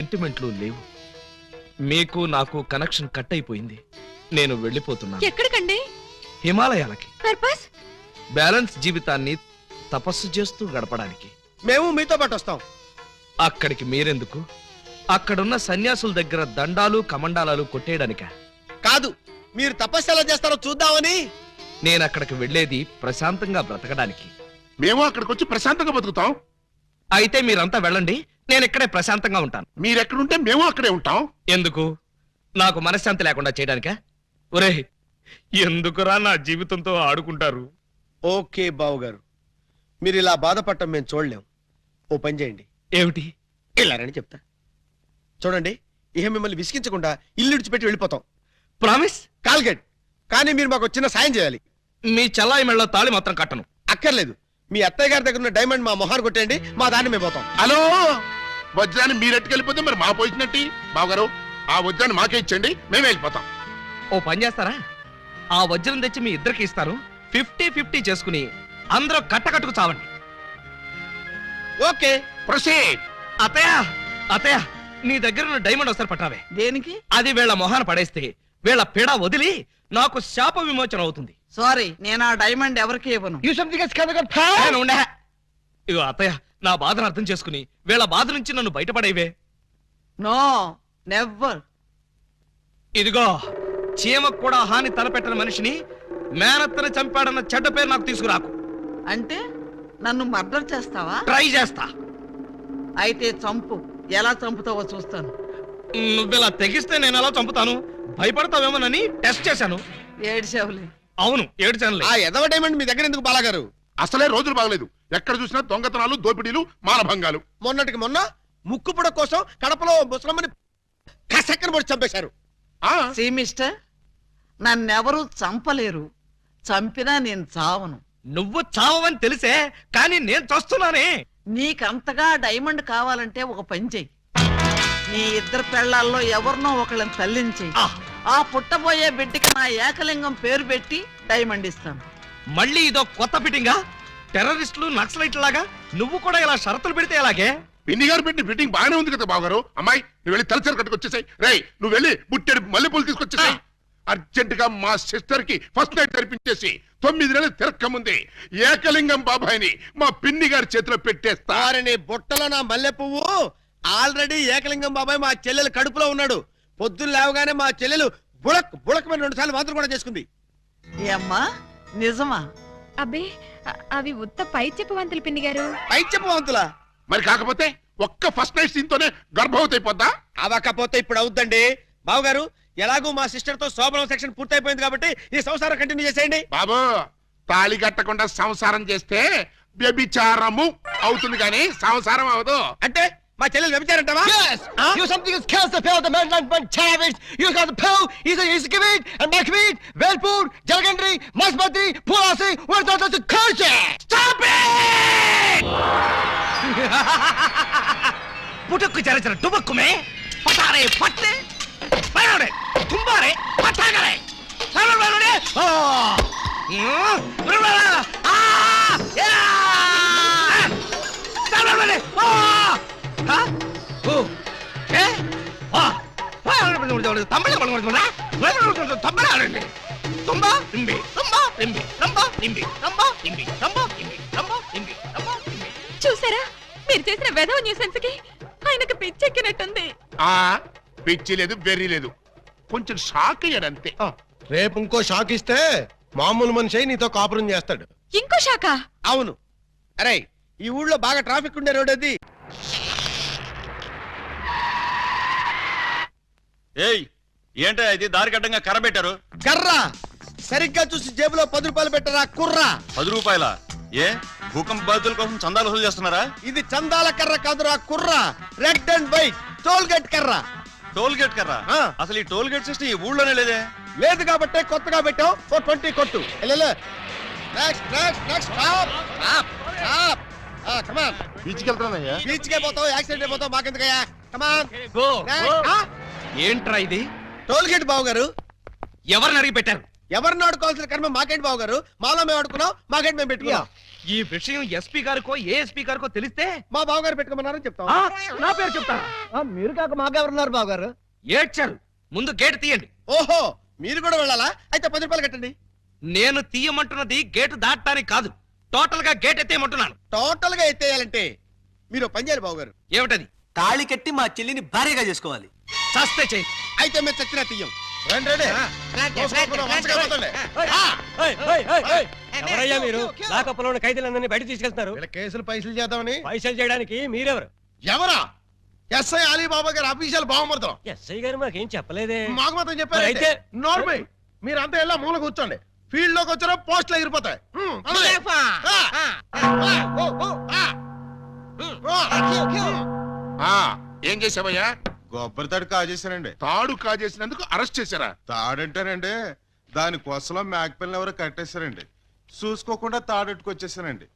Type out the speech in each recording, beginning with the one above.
సెంటిమెంట్లు లేవు. మీకు నాకు కనెక్షన్ కట్ అయిపోయింది. నేను వెళ్ళిపోతున్నాను. ఎక్కడికండి? హిమాలయాలకి. పర్పస్? బ్యాలెన్స్ జీవితాన్ని తపస్సు చేస్తూ గడపడానికి. మేము మీతో పాటు వస్తాం. అక్కడికి మీరెందుకు? అక్కడున్న సన్యాసుల దగ్గర దండాలు కమండాలాలు కొట్టేయడానిక? కాదు, మీరు తపస్సు ఎలా చేస్తారో చూద్దామని. నేను అక్కడికి వెళ్ళేది ప్రశాంతంగా బ్రతకడానికి. మేము అక్కడికి వచ్చి ప్రశాంతంగా బతుకుతాం. అయితే మీరంతా వెళ్ళండి, నేను ఇక్కడే ప్రశాంతంగా ఉంటాను. మీరెక్కడుంటే మేము అక్కడే ఉంటాం. ఎందుకు? నాకు మనశ్శాంతి లేకుండా చేయడానికా? ఒరే, ఎందుకురా నా జీవితంతో ఆడుకుంటారు? ఓకే బావుగారు, మీరు ఇలా బాధపడటం మేము చూడలేం. ఓ పని చేయండి. ఏమిటి? వెళ్ళారని చెప్తా. చూడండి, ఇహ మిమ్మల్ని విసిగించకుండా ఇల్లు విడిచిపెట్టి వెళ్ళిపోతాం. ప్రామిస్? కాల్గెట్. కానీ మీరు మాకు చిన్న సాయం చేయాలి. మీ చెల్లాయి మెళ్ళలో తాళి మాత్రం కట్టను. అక్కర్లేదు, మీ అత్తయ్య గారి దగ్గర ఉన్న డైమండ్ మా మొహాన్ని కొట్టేయండి, మా దాన్ని మేము పోతాం. హలో, వజ్రాన్ని మీరెట్టుకెళ్ళిపోతే మరి మా పోయినట్టి. బావగారు, ఆ వజ్రాన్ని మాకే ఇచ్చండి, మేమే వెళ్ళిపోతాం. ఓ పని చేస్తారా? ఆ వజ్రం తెచ్చి మీ ఇద్దరికి ఇస్తారు. 50-50 చేసుకుని అందరూ కట్టకట్టుకు చావండి. Okay, proceed. అత్తయ్య, అత్తయ్య, నీ దగ్గర ఉన్న డైమండ్ ఒకసారి పట్టావే. దేనికి? అది వీళ్ళ మొహాన పడేస్తే వీళ్ళ పిడ వదిలి నాకు శాప విమోచన అవుతుంది. సారీ, నేను ఆ డైమండ్ ఎవరికి ఇవ్వను. నేను ఉండే. ఇగో అత్తయ్య, నా బాధను అర్థం చేసుకుని వీళ్ళ బాధ నుంచి నన్ను బయటపడేవే. No never. ఇదిగో, చీమకు కూడా హాని తలపెట్టిన మనిషిని మేనత్తని చంపాడన్న చెడ్డ పేరు నాకు తీసుకురాకు. అంటే నన్ను మర్డర్ చేస్తావా? ట్రై చేస్తా. అయితే చంపు. ఎలా చంపుతావో చూస్తాను. నువ్విలా తెగిస్తే నేను ఎలా చంపుతాను? భయపడతావేమోనని టెస్ట్ చేశాను. ఏడ్చావులే. అవును, ఏడ్చానులే. ఆ ఎదవ డైమండ్ మీ దగ్గర ఎందుకు బాలాగారు? అసలే రోజులు బాగలేదు. ఎక్కడ చూసినా దొంగతనాలు, దోపిడీలు, మానభంగాలు. మొన్నటికి మొన్న ముక్కు పుడ కోసం కడపలో ముసలమ్మని కసక్కన పొడి చంపేశారు. సీ మిస్టర్, నన్నెవరూ చంపలేరు. చంపినా నేను చావను. నువ్వు చావని తెలిసే, కానీ నేను చస్తున్నానే. నీకంతగా డైమండ్ కావాలంటే ఒక పని చెయ్యి. నీ ఇద్దరు పెళ్లాల్లో ఎవరినో ఒకళ్ళని తల్లించేయి. ఆ పుట్టబోయే బిడ్డకి నా ఏకలింగం పేరు పెట్టి డైమండ్ ఇస్తాను. మళ్ళీ ఇదో కొత్త ఫిట్టింగా? టెర్రరిస్టులు, నక్సలైట్ లాగా నువ్వు కూడా ఇలా షరతులు పెడితే ఎలాగే? పిన్ని గారు పెట్టిన ఫిట్టింగ్ బాగానే ఉంది కదా బావగారు. అమ్మాయి, నువ్వు వెళ్ళి తలచరు కట్టుకొచ్చేసాయి. రేయ్, నువ్వు వెళ్ళి బుట్టెడు మల్లెపూలు తీసుకొచ్చేసాయి. అర్జెంట్ గా మా సిస్టర్ కి ఫస్ట్ నైట్ జరిపించేసి 9 నెలలు తిరక్కముంది ఏకలింగం బాబాయిని మా పిన్ని గారి చేతిలో పెట్టేస్తా. వారిని బుట్టలో నా మల్లె పువ్వు. ఆల్రెడీ ఏకలింగం బాబాయ్ మా చెల్లెలు కడుపులో ఉన్నాడు. పొద్దున్న లేవగానే మా చెల్లెలు బుడక్ బుడకమైన 2 సార్లు మాత్రం కూడా చేసుకుంది. ఏమ్మా, నిజమా? అబ్బే, అవి ఉత్త పై చెప్పవంతులు పిన్ని గారు. పై చెప్పవంతులా? మరి కాకపోతే ఒక్క ఫస్ట్ నైట్ సీన్ తోనే గర్భవతి అయిపోద్దా? అవకపోతే ఇప్పుడు అవుద్దండి. బావగారు, ఎలాగూ మా సిస్టర్ తో శోభనం సెక్షన్ పూర్తయిపోయింది కాబట్టి ఈ సంసారం కంటిన్యూ చేసేయండి. బాబు, తాళి కట్టకుండా సంసారం చేస్తే వ్యభిచారము అవుతుంది కానీ సంసారం అవదు. అంటే మా చెల్లెలు వ్యభిచారంటావా? You something is kills the pill, the man and savage. You got the pill, he's a kibit, and my kibit, Velpur, Jalgandri, Masmati, Pulasi, we're not to curse it! Stop it! पुटुक्कु चर चर डुबक्कु में पटारे पटले परोड़े तुम्बारे पटागले सरल बरोड़े ओ बरोड़ा आ या सरल बरोड़े ओ हा ओ ए आ तमिल बरोड़ा तमिल आड़े तुम्बा निंबे तुम्बा निंबे तुम्बा निंबे तुम्बा निंबे तुम्बा निंबे तुम्बा निंबे तुम्बा निंबे చూసారా, మీరు చేసిన వెధవ న్యూసెన్స్ కి ఆయనకు పిచ్చెక్కినట్టుంది. పిచ్చి లేదు, వెర్రి లేదు, కొంచెం షాక్ అయ్యాడంతే. రేపు ఇంకో షాక్ ఇస్తే మామూలు మనిషి నీతో కాపురం చేస్తాడు. ఇంకో శాఖ? అవును. అరే, ఈ ఊళ్ళో బాగా ట్రాఫిక్ ఉండే రోడ్ అది. ఏయ్, ఏంటో ఇది దారి కట్టంగా కర్ర పెట్టారు? కర్ర సరిగ్గా చూసి జేబులో 10 రూపాయలు పెట్టరా కుర్రా. 10 రూపాయల? ఏ భూకంప బాధితుల కోసం చందాలు వసూలు చేస్తున్నారా? ఇది చందాల కర్ర కాదురా కుర్రా, red and white toll gate కర్ర. టోల్ గేట్ కర్ర? అసలు ఈ టోల్ గేట్ సిస్టమ్ ఈ ఊళ్ళోనే లేదే. లేదు కాబట్టి కొత్తగా పెట్టాం. 420 కొట్టు. Next next next stop stop stop. Come on. బీచ్కి వెళ్తానయ్యా. బీచ్కే పోతావు, యాక్సిడెంట్ అయిపోతావు, మాకెందుకయ్యా? Come on. గో. ఏంట్రా ఇది? టోల్ గేట్ బావగారు. ఎవరిని అడిగి పెట్టారు? ఎవరిని ఆడుకోవాల్సిన కర్మ మాకేంటి బావగారు? మాలో మేము ఆడుకున్నాం, మాకేంటి మేము పెట్టుకున్నాం. ఈ విషయం ఎస్పీ గారికో ఏఎస్పీ గారికో తెలిస్తే మా బావగారు పెట్టుకోమన్నారని చెప్తాం. ఆ, నా పేరు చెప్తా. మీరు కాక మాకెవరున్నారు బావగారు? ఏడ్చారు. ముందు గేట్ తీయండి. ఓహో, మీరు కూడా వెళ్ళాలా? అయితే 10 రూపాయలు కట్టండి. నేను తీయమంటున్నది గేటు దాటడానికి కాదు, టోటల్ గా గేట్ ఎత్తేయమంటున్నాను. టోటల్ గా ఎత్తేయాలంటే మీరు ఓ పని చేయాలి బావగారు. ఏమిటది? తాళి కట్టి మా చెల్లిని భార్యగా చేసుకోవాలి. చస్తే చెయ్యి. అయితే మేము చచ్చినా తీయం. ఎవరయ్యా మీరు? లాకప్లో ఉన్న ఖైదీలందరినీ బయట తీసుకెళ్తున్నారు. వీళ్ళ కేసులు పైసలు చేద్దామని. పైసలు చేయడానికి మీరెవరు? ఎవరా? ఎస్ఐ అలీబాబా గారు అఫీషియల్ బావమరుతాం. ఎస్ఐ గారు మాకేం చెప్పలేదే. మాకు మాత్రం చెప్పారు. అయితే నోర్మై, మీరంతా ఎలా మూల కూర్చోండి. ఫీల్డ్ లోకి వచ్చారో పోస్టులు ఎగిరిపోతాయి. ఏం చేసావయ్యా? కొబ్బరి తాడు కాజేశానండి. తాడు కాజేసినందుకు అరెస్ట్ చేశారా? తాడంటారండి, దాని కొసలో మేకపిల్లని ఎవరో కట్టేశారండి. చూసుకోకుండా తాడెట్టుకొచ్చేసానండి.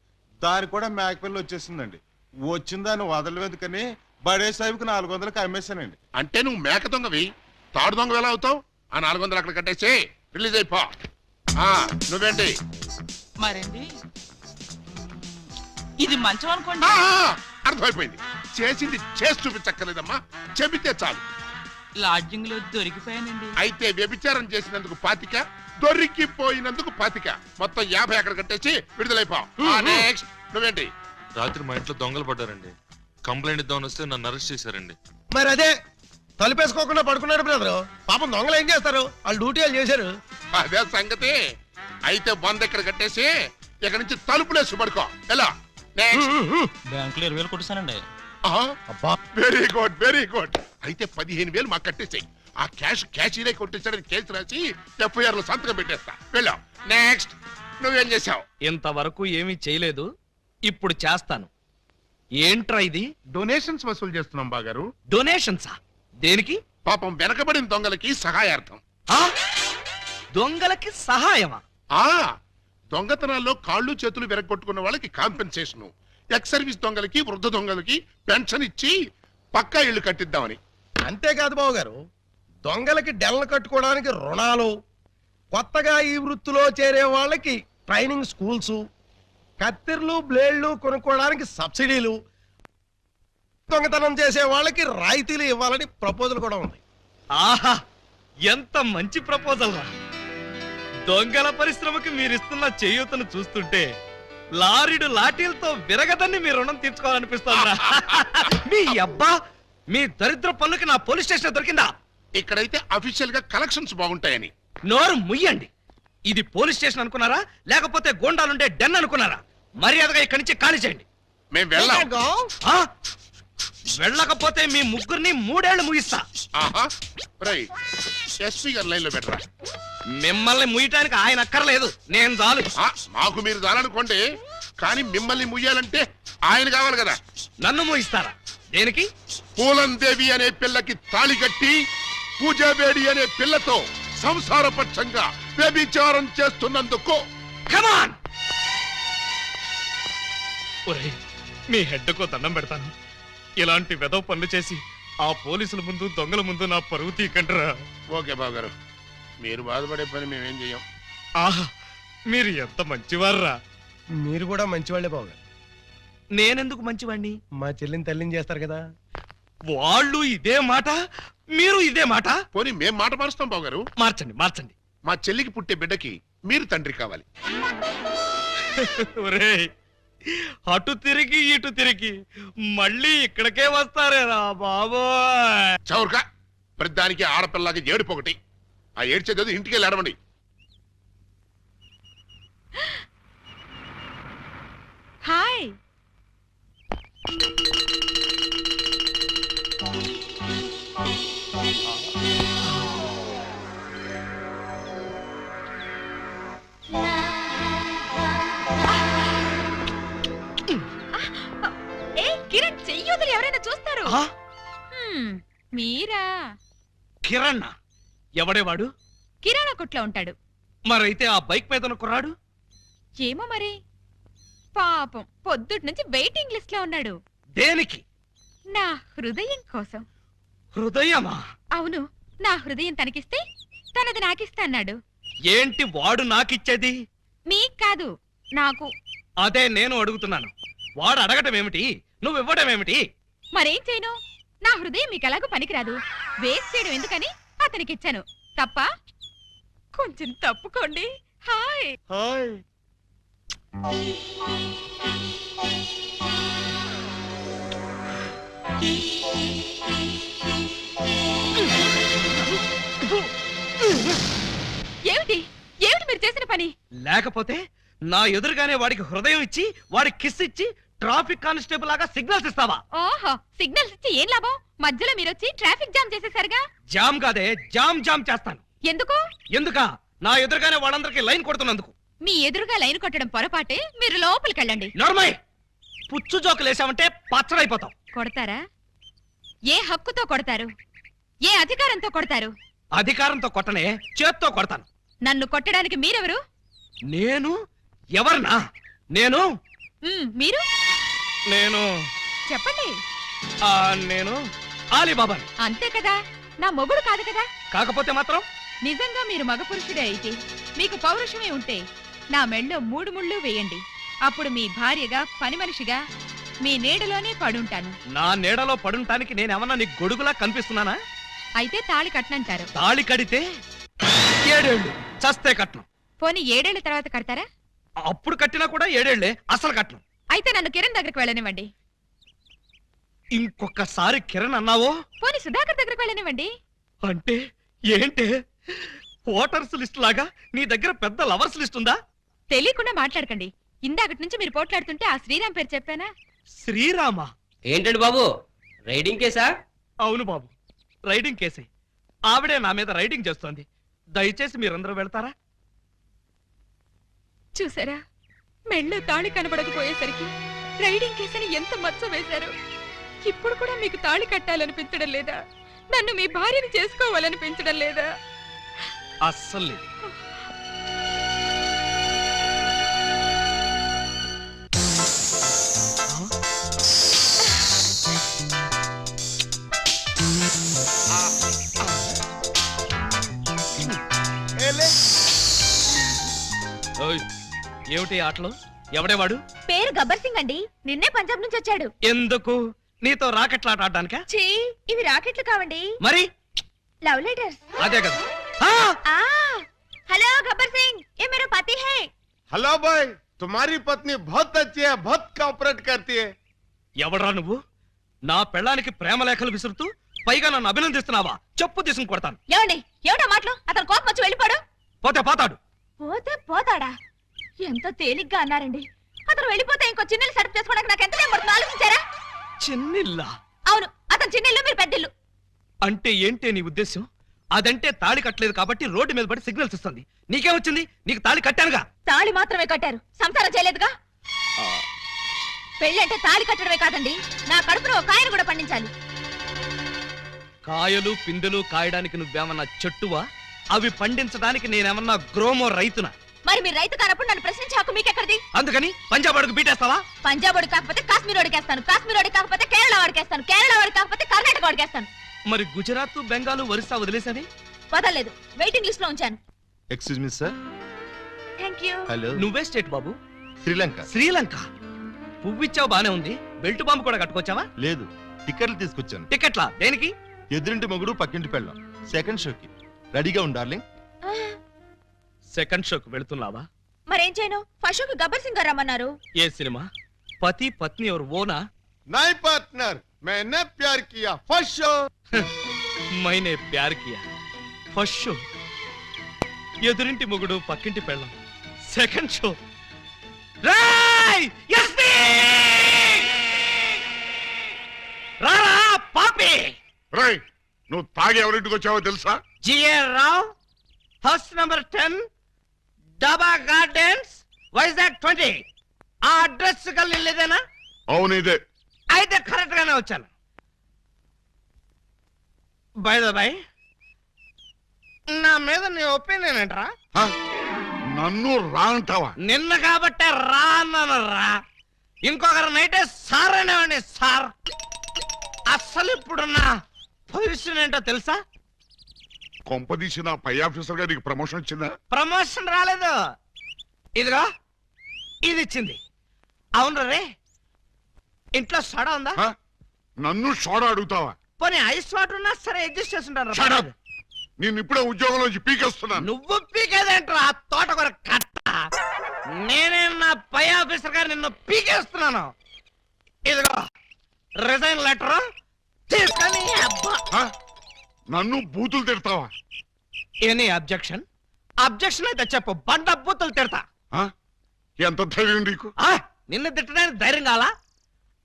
దాని కూడా మేకపిల్ల వచ్చేసిందండి. వచ్చిన దాన్ని వదలవేందుకని బడే సాహిబ్కి 400కి అమ్మేశానండి. అంటే నువ్వు మేక దొంగవి, తాడు దొంగ ఎలా అవుతావు? ఆ 400 అక్కడ కట్టేసి రిలీజ్ అయిపో. నువ్వేంటి? మరండి ఇది మంచం అనుకోండి. అర్థమైపోయింది. చేసింది చేసి చూపించక్కర్లేదమ్మా, చెబితే చాలు. లాడ్జింగ్ లో దొరికిపోయానండి. అయితే వ్యభిచారం చేసినందుకు 25, దొరికిపోయినందుకు 25, మొత్తం 50 అక్కడ కట్టేసి విడుదలైపో. నెక్స్ట్ నువ్వేంటి? రాత్రి మా ఇంట్లో దొంగలు పడ్డారండి. కంప్లైంట్ ఇద్దామని వస్తే నన్ను అరెస్ట్ చేశారండి. మరి అదే తలుపేసుకోకుండా పడుకున్నాడు బ్రదరు. పాపం దొంగలు ఏం చేస్తారు? వాళ్ళు డ్యూటీ వాళ్ళు చేశారు. అదే సంగతి. అయితే 100 ఇక్కడ కట్టేసి ఇక్కడ నుంచి తలుపులేసి పడుకో. ఎలా? నెక్స్ట్. బ్యాంకులో 20,000 కొట్టిస్తానండి. Very good, very good. అయితే 15,000 మాకు కట్టేసాయి. ఆ క్యాషీరే కొట్టేసాడని కేసు రాసి FIR లో సంతకం పెట్టేస్తా. వెళ్ళాం. నెక్స్ట్ నువ్వేం చేసావు? ఇంతవరకు ఏమీ చేయలేదు, ఇప్పుడు చేస్తాను. ఏంట్రా ఇది? డొనేషన్స్ వసూలు చేస్తున్నాం బాగారు. డొనేషన్సా? దేనికి? పాపం వెనకబడిన దొంగలకి సహాయార్థం. ఆ? దొంగలకి సహాయమా? దొంగతనాల్లో కాళ్ళు చేతులు విరగొట్టుకున్న వాళ్ళకి కాంపెన్సేషన్, ఎక్స్ సర్వీస్ దొంగలకి, వృద్ధ దొంగలకి పెన్షన్ ఇచ్చి పక్కా ఇళ్లు కట్టిద్దామని. అంతేకాదు బాబు గారు, దొంగలకి డెల్లు కట్టుకోవడానికి రుణాలు, కొత్తగా ఈ వృత్తిలో చేరే వాళ్ళకి ట్రైనింగ్ స్కూల్స్, కత్తిర్లు బ్లేడ్లు కొనుక్కోవడానికి సబ్సిడీలు, దొంగతనం చేసే వాళ్ళకి రాయితీలు ఇవ్వాలని ప్రపోజల్ కూడా ఉంది. ఆహా, ఎంత మంచి ప్రపోజల్ రా! దొంగల పరిశ్రమకి మీరిస్తున్న చేయూతను చూస్తుంటే లారీడు లాఠీలతో విరగదని మీ రుణం తీర్చుకోవాలనిపిస్తోందిరా. మీ అబ్బా, మీ దరిద్ర పనులకి నా పోలీస్ స్టేషన్ దొరికిందా? ఇక్కడైతే అఫీషియల్ గా కలెక్షన్స్ బాగుంటాయని. నోరు ముయ్యండి. ఇది పోలీస్ స్టేషన్ అనుకున్నారా, లేకపోతే గోండాలుండే డెన్ అనుకున్నారా? మర్యాదగా ఇక్కడి నుంచి ఖాళీ చేయండి. మేము వెళ్ళాం. ఆ? వెళ్ళకపోతే మీ ముగ్గురిని 3 ఏళ్లు ముగిస్తా. ఎస్పీ గారు లైన్ లో పెట్టరా. మిమ్మల్ని ముయ్యటానికి ఆయన అక్కర్లేదు, నేను చాలు. మాకు మీరు చాలనుకోండి, కానీ మిమ్మల్ని ముయ్యాలంటే ఆయన కావాలి కదా. నన్ను ముగిస్తారా? దేనికి? పూలందేవి అనే పిల్లకి తాళి కట్టి పూజాబేడి అనే పిల్లతో సంసారపక్షంగా వ్యభిచారం చేస్తున్నందుకు. కమాన్! ఒరేయ్, మీ హెడ్కో దండం పెడతాను. ఇలాంటి వెదవ పనులు చేసి ఆ పోలీసుల ముందు, దొంగల ముందు నా పరువు తీకంటరా. ఓకే బాబు గారు, మీరు బాధపడే పని మేమేం చెయ్యం. ఆహా, మీరు ఎంత మంచివారురా. మీరు కూడా మంచివాళ్లే బాబు గారు. నేనెందుకు మంచివాణ్ణి? మా చెల్లిని తల్లిని చేస్తారు కదా. వాళ్ళు ఇదే మాట, మీరు ఇదే మాట. పోనీ మేం మాట మారుస్తాం బాబు గారు. మార్చండి, మార్చండి. మా చెల్లికి పుట్టే బిడ్డకి మీరు తండ్రి కావాలి. ఒరేయ్, అటు తిరిగి ఇటు తిరిగి మళ్ళీ ఇక్కడికే వస్తారేరా బాబోయ్. చౌర్గా ప్రతిదానికి ఆడపిల్లకి ఏడుపొకటి. ఆ ఏడ్చేది ఇంటికి వెళ్ళి ఏడవండి. హాయ్. కిరణ్, చెయ్యొదులు, ఎవరైనా చూస్తారు. ఆ? మీరా? కిరణ్ ఎవడేవాడు? కిరాణా కొట్లో ఉంటాడు. మరైతే ఆ బైక్ మీద కుర్రాడు? ఏమో మరి. పాపం పొద్దుటి నుంచి వెయిటింగ్ లిస్ట్ లో ఉన్నాడు. దేనికి? నా హృదయం కోసం. హృదయమా? అవును, నా హృదయం తనకిస్తే తనది నాకిస్తా అన్నాడు. ఏంటి వాడు నాకిచ్చేది? మీకు కాదు, నాకు. అదే నేను అడుగుతున్నాను. వాడు అడగటం ఏమిటి, నువ్వు ఇవ్వడం ఏమిటి? మరేం చేయను? నా హృదయం మీకు ఎలాగో పనికిరాదు. వేస్ట్ చేయడం ఎందుకని అతనికి ఇచ్చాను. తప్ప? కొంచెం తప్పుకోండి. హాయ్. హాయ్. ఏమిటి ఏమిటి మీరు చేసిన పని? లేకపోతే నా ఎదురుగానే వాడికి హృదయం ఇచ్చి వాడికి కిస్ ఇచ్చి ట్రాఫిక్ కానిస్టేబుల్ లాగా సిగ్నల్స్ ఇస్తావా? ఓహో, సిగ్నల్స్ ఇచ్చి ఏం లాభం? మధ్యలో మీరొచ్చి ట్రాఫిక్ జామ్ చేసేసరిగా. జామ్ కాదే, జామ్ జామ్ చేస్తాను. ఎందుకు? ఎందుకా? నా ఎదురుగానే వాళ్ళందరికీ లైన్ కొడుతున్నందుకు. మీ ఎదురుగా లైన్ కొట్టడం పొరపాటే. మీరు లోపలికి వెళ్ళండి. నర్మయ్, పుచ్చు జోకులు వేసావంటే పచ్చడైపోతాం. కొడతారా? ఏ హక్కుతో కొడతారు? ఏ అధికారంతో కొడతారు? అధికారంతో కొట్టనే, చేత్తో కొడతాను. నన్ను కొట్టడానికి మీరెవరు? నేను ఎవరినా? నేను మీరు నేను చెప్పండి. నేను ఆలీబాబాని. అంతే కదా, నా మొగుడు కాదు కదా. కాకపోతే మాత్రం నిజంగా మీరు మగ పురుషుడే అయితే, మీకు పౌరుషమే ఉంటే నా మెళ్ళో 3 ముళ్ళు వేయండి. అప్పుడు మీ భార్యగా, పని మనిషిగా మీ నీడలోనే పడుంటాను. నా నీడలో పడుంటానికి నేనేమన్నా నీకు గొడుగులా కనిపిస్తున్నానా? అయితే తాళి కట్టనంటారు. తాళి కడితే 7 ఏళ్ళు, చస్తే కట్నం. పోనీ 7 ఏళ్ల తర్వాత కడతారా? అప్పుడు కట్టినా కూడా 7 ఏళ్లే, అసలు కట్నం. అయితే నన్ను కిరణ్ దగ్గరికి వెళ్ళనివ్వండి. ఇంకొకసారి కిరణ్ అన్నావో, పోనీ సుధాకర్ దగ్గరికి వెళ్ళనివ్వండి. అంటే ఏంటే? ఓటర్స్ లిస్ట్ లాగా నీ దగ్గర పెద్ద లవర్స్ లిస్ట్ ఉందా? తెలియకుండా మాట్లాడకండి. ఇందాకటి నుంచి మీరు పోట్లాడుతుంటే ఆ శ్రీరామ్ పేరు చెప్పానా? శ్రీరామ? ఏంటండి బాబు, రైడింగ్ కేసా? అవును బాబు, రైడింగ్ కేసే. ఆవిడే నా మీద రైడింగ్ చేస్తోంది. దయచేసి మీరందరూ వెళ్తారా? చూసారా, మెళ్ళో తాళి కనబడకపోయేసరికి రైడింగ్ కేసని ఎంత మచ్చ వేశారు. ఇప్పుడు కూడా మీకు తాళి కట్టాలనిపించడం లేదా? నన్ను మీ భార్యని చేసుకోవాలనిపించడం లేదా? అస్సలు లేదు. ఓయ్, ఏమిటి ఆటలు? ఎవడేవాడు? పేరు గబ్బర్ సింగ్ అండి. నిన్నే పంజాబ్ నుంచి వచ్చాడు. ఎందుకు? నీతో రాకెట్లాట ఆడడానికా? చీ, ఇవి రాకెట్లు కావండి, మరి లవ్ లెటర్స్. అదే కదా. हेलो गब्बर सिंह, ये मेरा पति है। हेलो भाई, तुम्हारी पत्नी बहुत अच्छी है, बहुत कोऑपरेट करती है. ఎవడరా నువ్వు? నా పెళ్ళానికి ప్రేమ లేఖలు విసురుతూ పైగా నన్ను అభినందిస్తున్నావా? చెప్పు తీసుకుని కొడతాను. ఏమండి, ఏమిటా మాటలు? అతను కోపం వచ్చి వెళ్ళిపోడు. పోతే పోతాడు. పోతే పోతాడా? ఎంత తేలిగ్గా అన్నారండి. అతను వెళ్ళిపోతే ఇంకో చిన్నెల్లు సెటప్ చేసుకోవడానికి నాకు ఎంత టైం పడుతుందో ఆలోచించారా? చిన్నిల్లా? అవును, అతను చిన్నెల్లు, మీరు పెద్దిల్లు. అంటే ఏంటే నీ ఉద్దేశం? అదంటే తాళి కట్టలేదు కాబట్టి రోడ్డు మీద పడి సిగ్నల్స్ ఇస్తుంది. నీకేమొచ్చింది? నీకు తాళి కట్టానుగా. తాళి మాత్రమే కట్టారు, సంసారం చేయలేదుగా. పెళ్ళంటే తాళి కట్టడమే కాదండి, నా కడుపులో ఒక కాయను కూడా పండించాలి. కాయలు పిందెలు కాయడానికి నువ్వేమన్నా చెట్టువా? అవి పండించడానికి నేనేమన్నా గ్రోమో రైతునా? మరి మీరు రైతు కానప్పుడు నన్ను ప్రశ్నించే హక్కు మీకెక్కడిది? అందుకని పంజాబ్ అడుగు బీటేస్తావా? పంజాబ్ వాడు కాకపోతే కాశ్మీర్ వాడికేస్తాను, కాశ్మీర్ వాడి కాకపోతే కేరళ వాడికేస్తాను, కేరళ వాడి కాకపోతే కర్ణాటక వాడికేస్తాను. మరి గుజరాత్, బెంగాల్, ఒరిస్సా వదిలేసని? వదలలేదు, వెయిటింగ్ లిస్ట్ లో ఉంచాను. Excuse me sir. Thank you. Hello. నువ్వే స్టేట్ బాబు? శ్రీలంక. శ్రీలంక? పువ్విచ్చావు బానే ఉంది, బెల్ట్ బాంబు కూడా కట్టుకొచ్చావా? లేదు, టికెట్లు తీసుకొచ్చాను. టికెట్లా? దేనికి? ఎదురింటి మొగుడు పక్కింటి పెళ్ళం, సెకండ్ షోకి. రెడీగా ఉండు డార్లింగ్. సెకండ్ షోకి వెళుతున్నావా? మరేం చేయను? ఫస్ట్ షోకి గబ్బర్ సింగ్ గారు రమ్మన్నారు. ఏ సినిమా? పతి పత్ని ఎవరు ఓనా? నై పార్ట్నర్, मैंने प्यार किया फर्स्ट शो. మైనే ప్యార్ కియా ఫస్ట్ షో. ఎదురింటి మొగుడు పక్కింటి పెళ్ళం, సెకండ్ షో. రారా పాపి! రేయ్, నువ్వు తాగి ఎవరింటికి వచ్చావో తెలుసా? GR Rao, house number 10, Daba gardens, Vizag 20. ఆ అడ్రస్ కలిదేనా? అవును ఇదే. అయితే కరెక్ట్ గానే వచ్చాను. బై ద బై, నా మీద నీ ఒపీనియన్ ఏంట్రా? హ? నన్ను రా అంటావా? నిన్న కాబట్టే రా అన్నాను రా. ఇంకొకరి నైటే సార్ అనేవాడిని సార్. అస్సలు ఇప్పుడున్న పొజిషన్ ఏంటో తెలుసా? కొంపదీసి నా పై ఆఫీసర్ గా నీకు ప్రమోషన్ వచ్చిందా? ప్రమోషన్ రాలేదు. ఇదిగో ఇది ఇచ్చింది. అవును రే ఇంట్లో సోడా ఉందా? హ? నన్ను సోడా అడుగుతావా? పోనీ ఐస్ వాటర్ ఉన్నా సరే అడ్జస్ట్ చేస్తుంటాను. Shut up. నేను ఇప్పుడే ఉద్యోగంలోంచి పీకేస్తున్నాను. నువ్వు పీకేదేంట్రా ఆ తోటకూర కట్ట? నేనే నా పై ఆఫీసర్ గారు నిన్ను పీకేస్తున్నాను. ఇదిగో రిజైన్ లెటర్ తీసుకొని. అబ్బా హ? నన్ను బూతులు తిడతావా? Any objection? అబ్జెక్షన్ అయితే చెప్పు, బండ బూతులు తిడతా. హ? ఎంత ధైర్యం నీకు? నిన్ను తిట్టడానికి ధైర్యం కావాలా?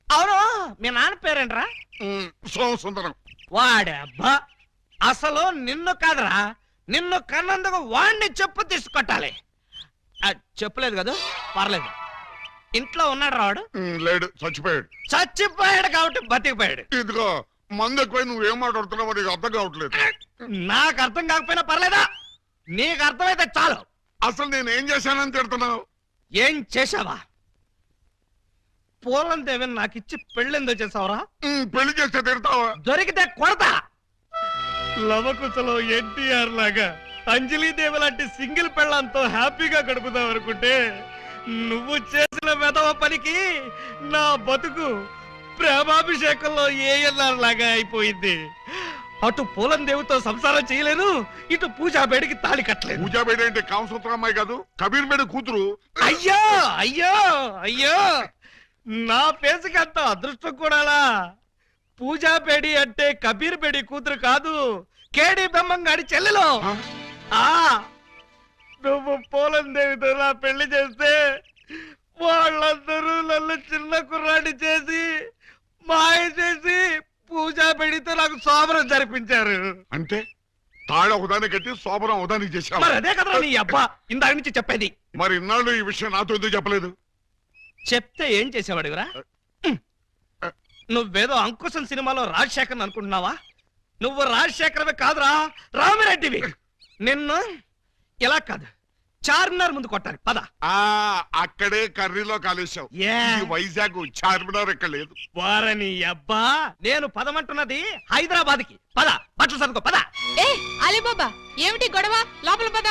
అవును మీ నాన్న పేరేంట్రా? సోమసుందరం. వాడే అబ్బా, అసలు నిన్ను కాదురా, నిన్ను కన్నందుకు వాడిని చెప్పు తీసుకొట్టాలి. చెప్పలేదు కదా, పర్లేదు. ఇంట్లో ఉన్నాడు రావాడు? లేడు, చచ్చిపోయాడు. చచ్చిపోయాడు కాబట్టి బతికిపోయాడు. ఇదిగో మందు ఎక్కువ నువ్వేం మాట్లాడుతున్నావో నీకు అర్థం కావట్లేదు. నాకు అర్థం కాకపోయినా పర్లేదా? నీకు అర్థమైతే చాలు. అసలు నేను ఏం చేశానని తిడుతున్నావు? ఏం చేశావా? పూలం దేవిని నాకు ఇచ్చి పెళ్ళెందో చేసావురా? పెళ్లి చేస్తే తిడతావా? దొరికితే కొడతా. లవకుశలో ఎన్టీఆర్ లాగా అంజలీదేవి లాంటి సింగిల్ పెళ్ళంతో హ్యాపీగా గడుపుదాం అనుకుంటే నువ్వు చేసిన వెధవ పనికి నా బతుకు ప్రేమాభిషేకంలో ఏఎన్ఆర్ లాగా అయిపోయింది. అటు పూలం దేవితో సంసారం చేయలేను, ఇటు పూజా బేడికి తాళి కట్టలేదు. పూజా బేడి అంటే కామసూత్ర అమ్మాయి కాదు, కబీర్ బేడి కూతురు. అయ్యో అయ్యో అయ్యో, నా పేసుకి అంత అదృష్టం కూడాలా? పూజా బేడి అంటే కబీర్ బేడి కూతురు కాదు, కేడి బెమ్మంగాడి చెల్లెలు. ఆ నువ్వు పూలం దేవితో నా పెళ్లి చేస్తే వాళ్ళందరూ నన్ను చిన్న కుర్రాడి చేసి మాయ చేసి పూజా బేడితో నాకు శోభనం జరిపించారు. అంటే తాళ ఒకదాన్ని కట్టి శోభనం ఒకదానికి చేశావు. మరి అదే కదా నీ అబ్బా ఇందాక నుంచి చెప్పేది. మరి ఇన్నాళ్ళు ఈ విషయం నాతో ఎందుకు చెప్పలేదు? చెప్తే ఏం చేసేవాడివిరా? నువ్వేదో అంకుశం సినిమాలో రాజశేఖర్ అనుకుంటున్నావా? నువ్వు రాజశేఖరవే కాదురా, రామిరెడ్డివి. నిన్ను ఇలా కాదు, చార్మినార్ ముందు కొట్టాలి. పద. అక్కడే కర్రీలో కాలేశావు. వైజాగ్ చార్మినార్ ఎక్కడ లేదు. వారని అబ్బా, నేను పదమంటున్నది హైదరాబాద్ కి. పద, బట్టలు సర్దుకో. పద. ఏ అలీబాబా, ఏమిటి గొడవ? లోపల పద.